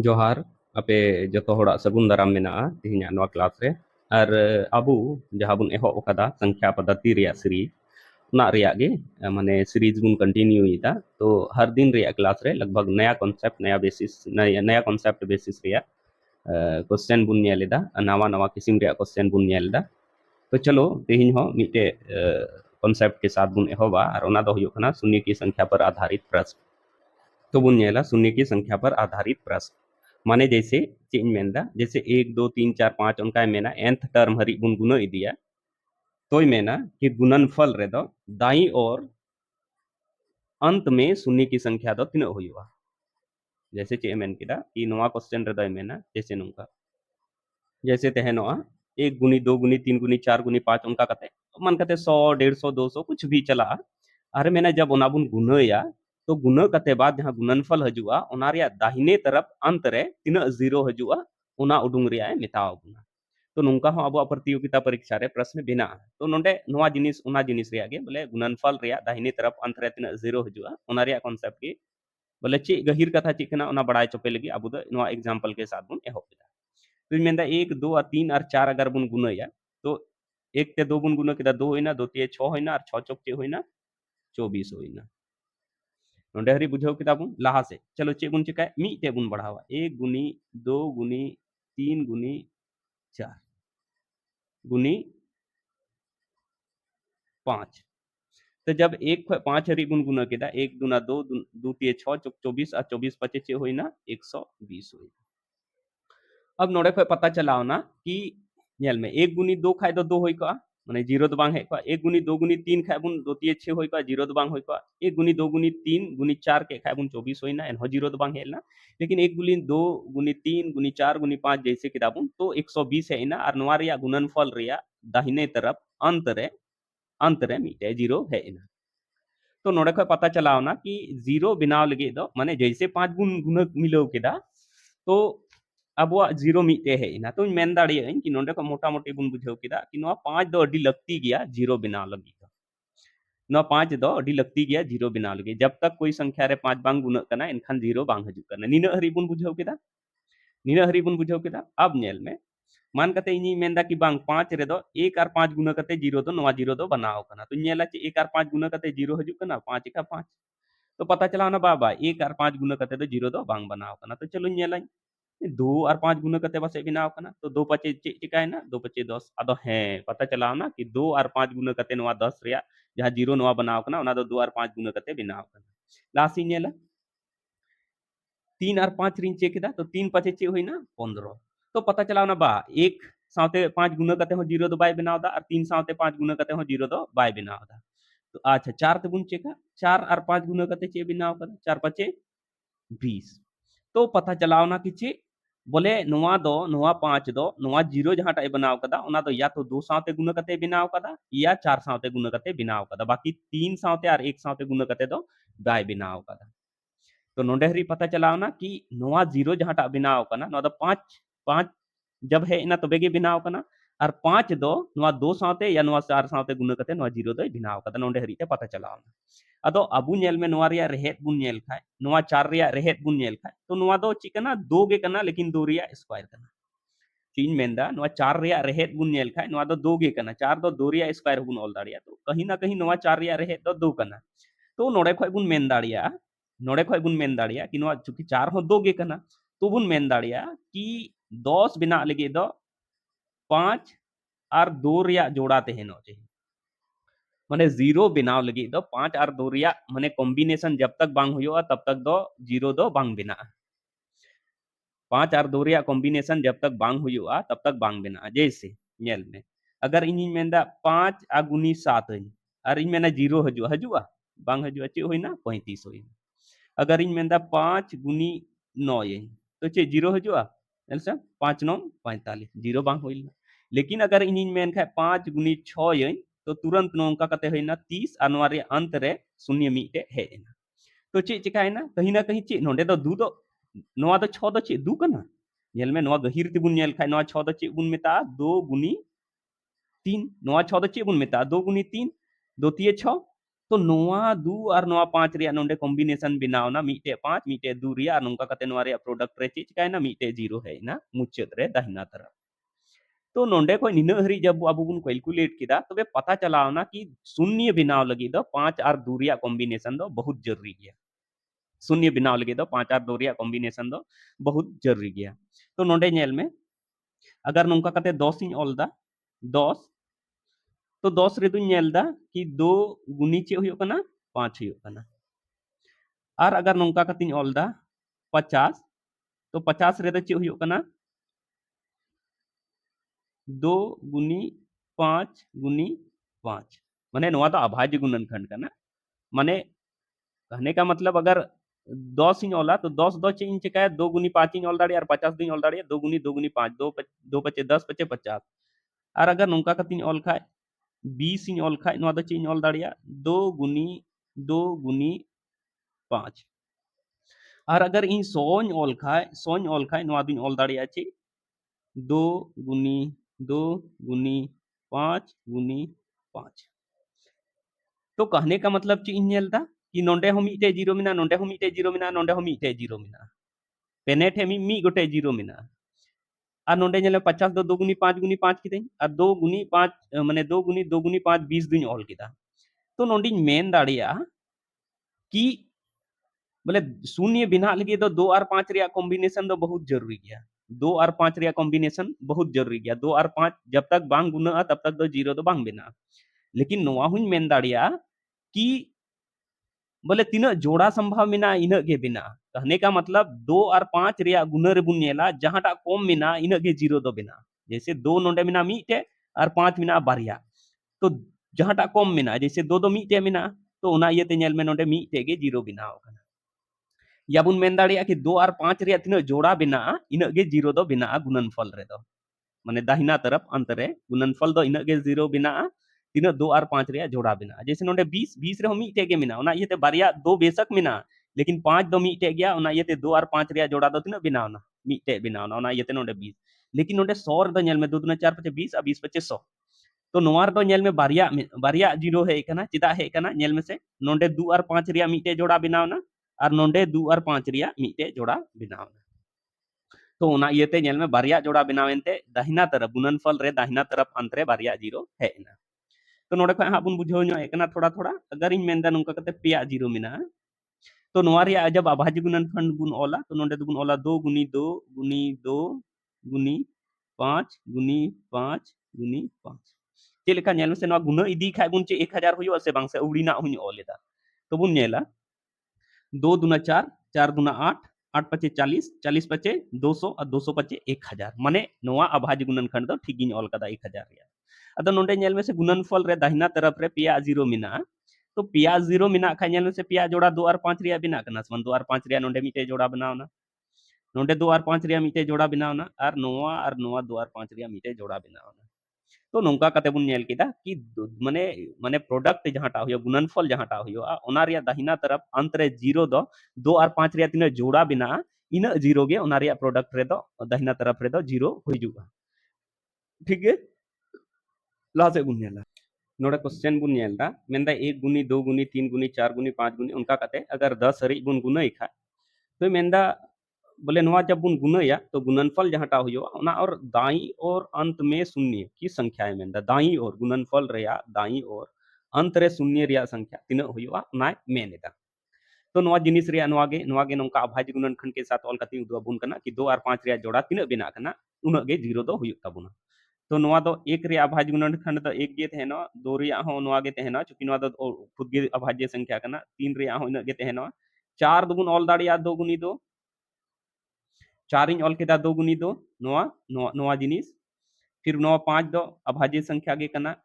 जोहार आपे जो हड़ा सगुन दाराम मेना तिहिना नवा क्लास रे और अबू जहाँ बुन एहो ओकादा संख्या पद्धति रिया सीरीज ना रिया गे माने सीरीज बुन कंटिन्यू इदा तो हर दिन रिया क्लास रे लगभग नया कॉन्सेप्ट नया बेसिस नया कॉन्सेप्ट बेसिस रिया क्वेश्चन बुन नेलेदा नवा नवा किस्म रिया क्वेश्चन बुन नेलदा तो चलो तिहिन हो मिटे कॉन्सेप्ट के साथ बुन एहोबा और ओना दो हुयो कना शून्य की संख्या पर आधारित प्रश्न तो बुन नेला शून्य की संख्या पर आधारित प्रश्न माने जैसे चेक मेनदा जैसे 1 2 3 4 5 उनका मेना nth टर्म हरी बुन गुना इदिया तो मेना कि गुणनफल रे दो दाई और अंत में शून्य की संख्या दो तीन हुआ जैसे चेक मेन किदा कि नवा क्वेश्चन रे दो मेना जैसे नुका जैसे तहनोआ 1 गुनी 2 गुनी 3 गुनी 4 गुनी 5 उनका कते मन कते 100 150 200 कुछ भी चला अरे मेना जब ओना बुन गुनाया तो गुना कते बाद जहां गुणनफल हजुआ ओना रिया दाहिने तरफ अंत रे तीना जीरो हजुआ ओना उडुंग रिया मेताव बुना तो नुका हो अब प्रतियोगिता परीक्षा रे प्रश्न बिना तो नोंडे नवा जिनिस ओना जिनिस रिया गे बोले गुणनफल रिया दाहिने तरफ अंत रे तीना जीरो हजुआ ओना रिया कॉन्सेप्ट के बोले चे गहिर कथा चे कना ओना बड़ाय चोपे लगी अब दो नवा एग्जांपल के साथ बुन एहो तो मेंदा 1 2 और 3 और 4 अगर बुन गुनाया तो 1 ते 2 बुन गुना केदा 2 होइना 2 ते 6 होइना और 6 चौक चे होइना 24 होइना नोंडे हरी बुझाव केदा बुन लाहा से चलो चे बुन चिकाय मी ते बुन बढ़ावा 1 गुनी 2 गुनी 3 गुनी 4 गुनी 5 तो जब 1 5 हरी बुन गुना केदा 1 दूना 2 2 ते 6 चौक 24 और 24 पचे चे होइना 120 होइना अब नोड़े खय पता चलाओ ना कि नेल में 1 गुनी 2 खाय दो 2 होई का माने जीरो तो बांग है का 1 गुनी 2 गुनी 3 खाय बुन 2 तिये 6 होई का जीरो तो बांग होई का 1 गुनी 2 गुनी 3 गुनी 4 के खाय बुन 24 होई ना एन हो जीरो तो बांग है ना लेकिन 1 गुनी 2 गुनी 3 गुनी 4 गुनी 5 जैसे किताबुन तो 120 है ना और नवा रिया गुणनफल रिया दाहिने तरफ अंत रे मिटे जीरो है ना तो नोड़े खय पता चलाओ ना कि जीरो बनाव लगे दो माने जैसे 5 गुण गुना मिलाव केदा तो अबुआ जीरो मिटे है ना तो मेन दाड़िया कि नोंडे को मोटा मोटी बुन बुझाव केदा कि नवा 5 दो अडी लगती गया जीरो बनाव लगी दो नवा 5 दो अडी लगती गया जीरो बनाव लगी जब तक कोई संख्या रे 5 बांग गुना कना इनखान जीरो बांग हजू कना नीना हरी बुन बुझाव केदा नीना हरी बुन बुझाव केदा अब नेल में मान कते इनी मेंदा कि बांग 5 रे दो 1 और 5 गुना कते जीरो दो नवा जीरो दो बनाव कना तो नेला चे 1 और 5 गुना कते जीरो हजू कना 5 का 5 तो पता चला ना बाबा 1 और 5 गुना कते तो जीरो दो बांग बनाव कना तो चलो नेला 2 और 5 गुना कते पासे बनाव कना तो 2 पचे चे चिकाय ना 2 पचे 10 अदो है पता चला ना कि 2 और 5 गुना कते नवा 10 रिया जहां जीरो नवा बनाव कना ओना दो 2 और 5 गुना कते बनाव कना लासी नेला 3 और 5 रिन चेक केदा तो 3 पचे चे होइना 15 तो पता चला ना बा 1 साथे 5 गुना कते हो जीरो दो बाय बनाव दा और 3 साथे 5 गुना कते हो जीरो दो बाय बनाव दा तो अच्छा 4 ते बुन चेका 4 और 5 गुना कते चे बनाव कदा 4 पचे 20 तो पता चलाओ ना कि चे बोले नोआ दो नोआ 5 दो नोआ जीरो जहां टाइ बनाव कदा ओना दो या तो 2 साथे गुना कते बनाव कदा या 4 साथे गुना कते बनाव कदा बाकी 3 साथे और 1 साथे गुना कते दो बाय बनाव कदा तो नोंडे हरी पता चलाओ ना कि नोआ जीरो जहां टा बनाव कना नोआ दो 5 5 जब है इना तबे गे बनाव कना और 5 दो नोआ 2 साथे या नोआ 4 साथे गुना कते नोआ जीरो दो बनाव कदा नोंडे हरी ते पता चलाओ ना अदो अबु नेल में नोआ रिया रेहेत बुन नेल खाय नोआ 4 रिया रेहेत बुन नेल खाय तो नोआ दो चिकना 2 गे कना लेकिन 2 रिया स्क्वायर कना चीन मेंदा नोआ 4 रिया रेहेत बुन नेल खाय नोआ दो 2 गे कना 4 दो 2 रिया स्क्वायर बुन ऑल दाड़िया तो कहीं ना कहीं नोआ 4 रिया रेहेत दो 2 कना तो नोड़े खय बुन मेन दाड़िया नोड़े खय बुन मेन दाड़िया कि नोआ चूंकि 4 हो 2 गे कना तो बुन मेन दाड़िया कि 10 बिना लगे दो 5 और 2 रिया जोड़ा तहनो चाहिए माने जीरो बनाव लगी दो 5 और 2 रिया माने कॉम्बिनेशन जब तक बांग हुआ तब तक दो जीरो दो बांग बिना 5 और 2 रिया कॉम्बिनेशन जब तक बांग हुआ तब तक बांग बिना जैसे नेल में अगर इन मेंदा 5 आ गुनी 7 और इन मेना जीरो हजुआ बांग हजुआ चे होइना 35 होइना अगर इन मेंदा 5 गुनी 9 तो चे जीरो हजुआ एलसा 5 9 45 जीरो बांग होइना लेकिन अगर इन मेन खाय 5 गुनी 6 तो तुरंत नोंका कते होइना 30 और नोआ रे अंत रे शून्य मिटे है तो चे चिकायना कहीं ना कहीं चे नोंडे दो दू दो नोआ दो 6 दो चे दू कना नेल में नोआ गहिर ते बुन नेल खाय नोआ 6 दो चे बुन मेता 2 गुनी 3 नोआ 6 दो चे बुन मेता 2 गुनी 3 2 तिये 6 तो नोआ 2 और नोआ 5 रिया नोंडे कॉम्बिनेशन बनावना मीटे 5 मीटे 2 रिया नोंका कते नोआ रिया प्रोडक्ट रे चीज कायना मीटे 0 है ना मुचाद रे दाहिना तरफ तो नोंडे को निना हरी जब अब बुन कैलकुलेट किदा तबे पता चलावना कि शून्य बनाव लगी दो 5 और 2 रिया कॉम्बिनेशन दो बहुत जरूरी गया शून्य बनाव लगी दो 5 और 2 रिया कॉम्बिनेशन दो बहुत जरूरी गया तो नोंडे नेल में अगर नोंका कते 10 इन ऑल दा 10 तो 10 रे दुन नेल दा कि 2 गुनी चे हुयो कना 5 हुयो कना और अगर नोंका कतिन ऑल दा 50 तो 50 रे द चे हुयो कना 2 गुनी 5 गुनी 5 माने नोआ तो अभाज्य गुणनखंड का ना माने कहने का मतलब अगर 10 इन ऑला तो 10 दो चे इन चिका 2 गुनी 5 इन ऑल दाड़ी और 50 दिन ऑल दाड़ी 2 गुनी 5 2 पचे 10 पचे 50 और अगर नोंका का तीन ऑल खाए 20 इन ऑल खाए नोआ दो चे इन ऑल दाड़िया 2 गुनी 5 और अगर इन 100 इन ऑल खाए नोआ दिन ऑल दाड़िया चे 2 गुनी 2 गुनी 5 गुनी 5 तो कहने का मतलब ची इन कि नोंडे हो मीटे जीरो मिना नोंडे हो मीटे जीरो मिना नोंडे हो मीटे जीरो मिना पेने ठे मी गोटे जीरो मिना और नोंडे नेले 50 दो 2 गुनी 5 किदें और 2 गुनी 5 माने 2 गुनी 5 20 दुनी ऑल किदा तो नोंडी मेन दाड़िया कि बोले शून्य बिना लगे तो 2 और 5 रिया कॉम्बिनेशन तो बहुत जरूरी गया 2 और 5 रिया कॉम्बिनेशन बहुत जरूरी गया 2 और 5 जब तक बांग गुना तब तक तो जीरो तो बांग बिना लेकिन नोआ हुन मेन दाड़िया कि बोले तीना जोड़ा संभव मिना इना गे बिना कहने का मतलब 2 और 5 रिया गुना रे बुन नेला जहांटा कम मिना इना गे जीरो दो बिना जैसे 2 नोंडे मिना मीटे और 5 मिना बारिया तो जहांटा कम मिना जैसे 2 दो मीटे मिना तो उना इयते नेल में नोंडे मीटे गे जीरो बिना होकना या बुन मेन दाड़िया कि 2 और 5 रिया तीना जोड़ा बिना इना गे जीरो दो बिना गुणनफल रे दो माने दाहिना तरफ अंत रे गुणनफल दो इना गे जीरो बिना तीना 2 और 5 रिया जोड़ा बिना जैसे नोंडे 20 20 रे हो मीटे गे मिना उना इयते बारिया दो बेशक मिना लेकिन 5 दो मीटे गया उना इयते 2 और 5 रिया जोड़ा दो तीना बिना मीटे बिना उना इयते नोंडे 20 लेकिन नोंडे 100 रे दो नेल में 2 दूना 4 5 20 और 20 5 100 तो नोआ रे दो नेल में बारिया बारिया जीरो है कना चिदा है कना नेल में से नोंडे 2 और 5 रिया मीटे जोड़ा बिनावना और नोंडे 2 और 5 रिया मीटे जोड़ा बिनावना तो उना इयते नेल में बारिया जोड़ा बिनावेनते दाहिना तरफ गुणनफल रे दाहिना तरफ अंत रे बारिया जीरो है ना तो नोडे खय हां बुन बुझाव ᱧᱚᱜ ᱮ ᱠᱟᱱᱟ थोड़ा थोड़ा अगर इन मेनदा नुका कते पेया जीरो मिना तो नोआ रिया जब अभाज्य गुणनखंड बुन ओला तो नोंडे दुबुन ओला 2 गुनी 2 गुनी 2 गुनी 5 गुनी 5 गुनी 5 चे लेका नेल में से नोआ गुना इदी खाय बुन चे 1000 हुयो से बांग से उड़ीना हुन ओलेदा तो बुन नेला 2 दूना 4 4 दूना 8 8 पचे 40 40 पचे 200 और 200 पचे 1000 माने नोआ अभाज्य गुणनखंड दो ठीगिन ओल कदा 1000 रिया अदो नोंडे नेल में से गुणनफल रे दाहिना तरफ रे पिया जीरो मिना तो पिया जीरो मिना खा नेल में से पिया जोड़ा 2 और 5 रिया बिना कना समान 2 और 5 रिया नोंडे मिटे जोड़ा बनावना नोंडे 2 और 5 रिया मिटे जोड़ा बनावना और नोआ 2 और 5 रिया मिटे जोड़ा बनावना तो नोंका कते बुन नेल किदा कि माने माने प्रोडक्ट जहांटा हुयो गुणनफल जहांटा हुयो ओना रिया दाहिना तरफ अंत रे जीरो दो 2 और 5 रिया तीना जोड़ा बिना इना जीरो गे ओना रिया प्रोडक्ट रे दो दाहिना तरफ रे दो जीरो हुजुगा ठीक है लासे बुन नेला नोडे क्वेश्चन बुन नेलदा मेनदा 1 गुनी 2 गुनी 3 गुनी 4 गुनी 5 गुनी उनका कते अगर 10 हरी बुन गुनाई खा तो मेनदा बोले नोआ जब बुन गुनाया तो गुणनफल जहांटा हुयो ओना और दाई और अंत में शून्य की संख्या है मेनदा दाई और गुणनफल रेया दाई और अंत रे शून्य रिया संख्या तीना हुयो ना मेनेदा तो नोआ जिनिस रिया नोआ गे नोंका अभाज्य गुणनखंड के साथ ऑल कति उदुआ बुन कना कि 2 और 5 रिया जोड़ा तीना बिना कना उना गे जीरो दो हुयो ताबुना तो नोआ दो एक रिया अभाज्य गुणनखंड दो एक गे तहेनो 2 रिया हो नोआ गे तहेनो चूंकि नोआ दो खुद गे अभाज्य संख्या कना 3 रिया हो इना गे तहेनो 4 दुगुन ऑल दाड़िया 2 गुनी 2 4 इन ऑल केदा 2 गुनी 2 नोआ नोआ नोआ जिनिस फिर नोआ 5 दो अभाज्य संख्या गे कना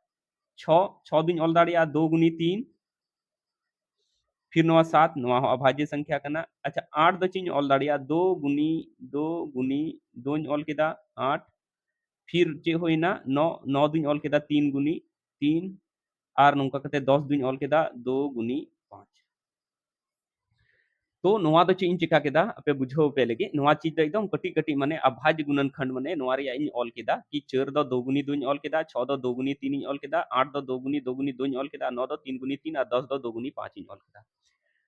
6 6 दिन ऑल दाड़िया 2 गुनी 3 फिर नोआ 7 नोआ हो अभाज्य संख्या कना अच्छा 8 दो चिन ऑल दाड़िया 2 गुनी 2 इन ऑल केदा 8 फिर चे होइना 9 9 दिन ऑल केदा 3 गुनी 3 और नोंका कते 10 दिन ऑल केदा 2 गुनी 5 तो नोवा दो ची इन चिका केदा अपे बुझो पे लगे नोवा चीज दो एकदम कटी कटी माने अभाज्य गुणनखंड माने नोवा रे इन ऑल केदा कि 4 दो 2 गुनी 2 ऑल केदा 6 दो 2 गुनी 3 ऑल केदा 8 दो 2 गुनी 2 ऑल केदा 9 दो 3 गुनी 3 और 10 दो 2 गुनी 5 ऑल केदा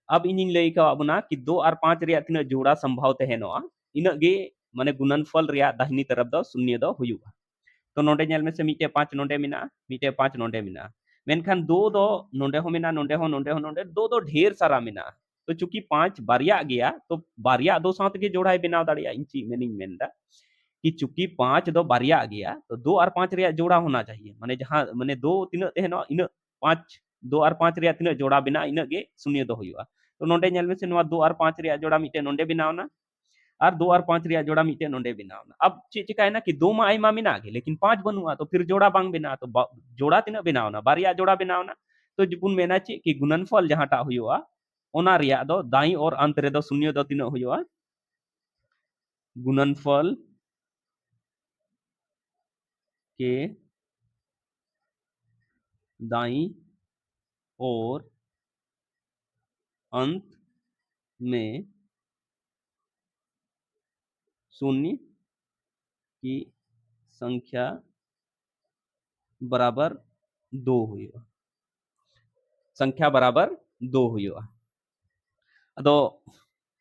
अब इन लई का अबना कि 2 और 5 रे तिना जोड़ा संभव तहनोआ इन गे माने गुणनफल रे दाहिनी तरफ दो शून्य दो हुयुगा तो नोडे नेल में से मीटे 5 नोडे मिना मीटे 5 नोडे मिना मेनखान 2 दो नोडे हो मिना नोडे हो नोडे हो नोडे 2 दो ढेर सारा मिना तो चूंकि 5 बारिया गया तो बारिया दो साथ के जोड़ाई बनाव दाड़िया इंची मेनिंग मेनदा कि चूंकि 5 दो बारिया गया तो 2 और 5 रे जोड़ा होना चाहिए माने जहां माने 2 तीन तेहनो इन 5 2 और 5 रे तीन जोड़ा बिना इन गे शून्य दो हुआ तो नोडे नेल में से 2 और 5 रे जोड़ा मीटे नोडे बनावना और 2 और 5 रे जोड़ा मीटे नोडे बनावना अब चे चिकायना कि 2 मा आइमा मिना गे लेकिन 5 बनुआ तो फिर जोड़ा बांग बिना तो जोड़ा तीन बनावना बारिया जोड़ा बनावना तो जुपुन मेना चे कि गुणनफल जहांटा हुआ ओना रिया दो दाई और अंत रे दो शून्य दो तीन हुआ गुणनफल के दाई और अंत में शून्य की संख्या बराबर 2 हुई संख्या बराबर 2 हुई अदो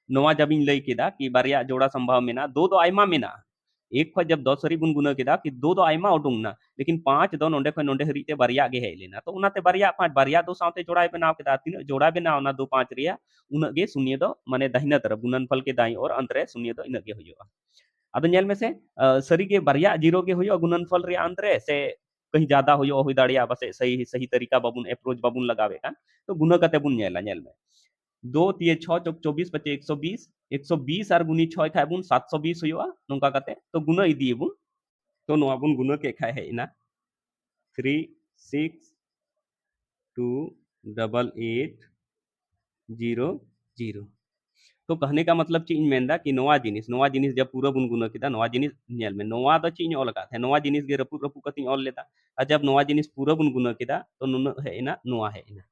नोवा जब इन लई केदा कि बारिया जोड़ा संभव मेना 2 दो आइमा मेना एक खो जब 10 सरी बुन गुना केदा कि 2 दो आइमा उडुंगना लेकिन 5 दो नोंडे खो नोंडे हरी ते बारिया गे हेज लेना तो उनाते बारिया 5 बारिया दो साथे जोड़ा बनाव केदा तीन जोड़ा बनाव ना 2 5 रिया उन गे शून्य दो माने दाहिना तरफ गुणनफल के दाई और अंत रे शून्य दो इन गे हुआ अदो नेल में से सरी के बारिया जीरो गे हुआ गुणनफल रे अंत रे से कहीं ज्यादा हुई दाड़िया बस सही सही तरीका बाबुन अप्रोच बाबुन लगावे का तो गुना कते बुन नेला नेल में 2 तिये 6 चौक 24 पचे 120 120 और गुनी 6 खाय बुन 720 हुआ नोंका कते तो गुना इदी बुन तो नोआ बुन गुना के खाय है इना 3 6 2 8 8 0 0 तो कहने का मतलब ची इन मेंदा कि नोवा जिनिस जब पूरा बुन गुना किदा नोवा जिनिस नेल में नोवा दो ची ऑल का थे नोवा जिनिस गे रपु रपु कति ऑल लेता और जब नोवा जिनिस पूरा बुन गुना किदा तो नुन है इना नोवा है इना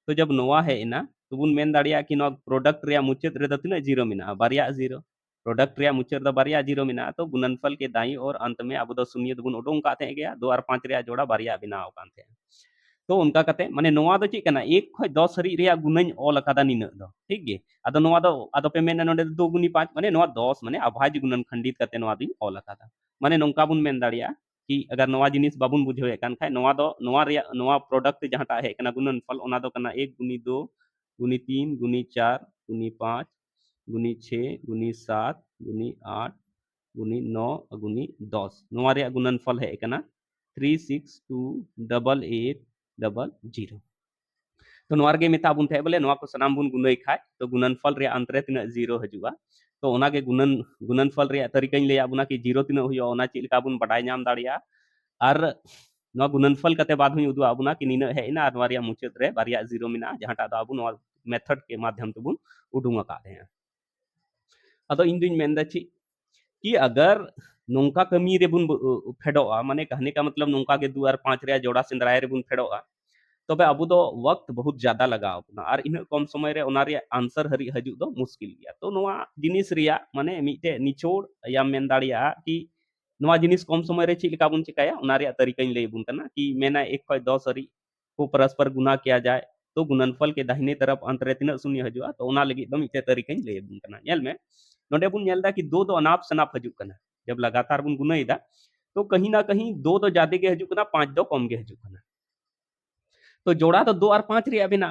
तो जब नोवा है इना तो बुन मेन दाड़िया कि नो प्रोडक्ट रे मुचत रे तना जीरो मिना बारिया जीरो प्रोडक्ट रे मुचत द बारिया जीरो मिना तो गुणनफल के दाई और अंत में अब दो शून्य बुन उडोंग का थे गया 2 और 5 रे जोड़ा बारिया बनाव कान थे तो उनका कते माने नोवा दो चेक करना एक खय 10 हरी रे गुणन ऑल अकादा निन दो ठीक गे अदो नोवा दो अदो पे मेन नोडे 2 गुनी 5 माने नोवा 10 माने अभाज्य गुणन खंडित कते नोवा दी ऑल अकादा माने नोंका बुन मेन दाड़िया कि अगर नोवा जिनिस बाबुन बुझे कान खाय नोवा दो नोवा प्रोडक्ट जहांटा है कना गुणनफल ओना दो कना 1 गुनी 2 गुनी 3 गुनी 4 गुनी 5 गुनी 6 गुनी 7 गुनी 8 गुनी 9 गुनी 10 नोवा रे गुणनफल है कना 3628800 तो नोवा गे मेता बुन थे बोले नोवा को सनाम बुन गुनई खाय तो गुणनफल रे अंत रे तिना जीरो हजुआ तो ओना गे गुणनफल रे तरीका इन लेया बुना कि जीरो तिना हुआ ओना चिलका बुन बडाय नाम दाड़िया और नोवा गुणनफल कते बाद हुई उदुआ बुना कि निना है इना नोवा रे मुचाद रे बारिया जीरो मिना जहांटा दो अबु नोवा मेथड के माध्यम ते बुन उडुंगा का दे अदो इन दुइन मेंदा ची कि अगर नोंका कमी रे बुन फेडोआ माने कहने का मतलब नोंका के 2 और 5 रे जोड़ा सिंदराय रे बुन फेडोआ तबे अबु दो वक्त बहुत ज्यादा लगाव अपना और इन कम समय रे ओना रे आंसर हरी हजू दो मुश्किल गया तो नोआ जिनिस रिया माने मीटे निचोड़ या मेन दाड़िया कि नोआ जिनिस कम समय रे चिलका बुन चिकाया ओना रे तरीका इन ले बुन कना कि मेना 1 खय 10 हरी को परस्पर गुना किया जाए तो गुणनफल के दाहिने तरफ अंत रे तिना शून्य हजुआ तो ओना लगी दो मीटे तरीका इन ले बुन कना नेल में नोडे बुन नेलदा कि 2 दो अनाप शनाप हजू कना जब लगातार बुन गुनाईदा तो कहीं ना कहीं 2 दो ज्यादा के हजू कना 5 दो कम के हजू कना तो जोड़ा तो 2 और 5 रे बिना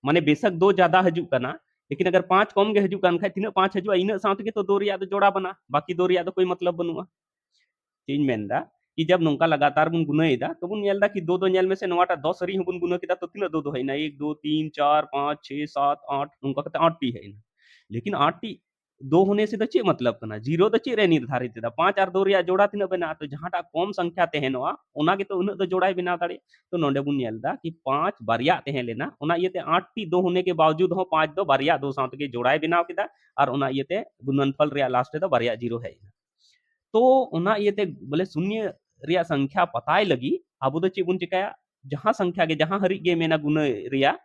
माने बेशक 2 ज्यादा हजू कना लेकिन अगर 5 कम के हजू कन खाय तीना 5 हजुआ इन साथ के तो 2 रिया तो जोड़ा बना बाकी 2 रिया तो कोई मतलब बनुआ चीज मेनदा कि जब नोंका लगातार बुन गुनाईदा तो बुन नेलदा कि 2 दो नेल में से नोवाटा 10 हरी बुन गुना किदा तो तीना 2 दो है ना 1 2 3 4 5 6 7 8 नोंका कते 8 टी है ना लेकिन 8 टी 2 होने से तो चे मतलब कना जीरो तो चे रे निर्धारित दा 5 और 2 रिया जोड़ा तीना बना तो जहांटा कम संख्या तेहनोआ ओना के तो उन दो जोड़ा बना दाड़े तो नोंडे बुन नेलदा कि 5 बारिया तेहे लेना ओना येते 8 टी 2 होने के बावजूद हो 5 दो बारिया दो साथ के जोड़ाय बनाव किदा और ओना येते गुणनफल रिया लास्ट दो बारिया जीरो है तो ओना येते बोले शून्य रिया संख्या पताय लगी अब दो चे बुन चिकाया जहां संख्या के जहां हरी गे मेना गुना रिया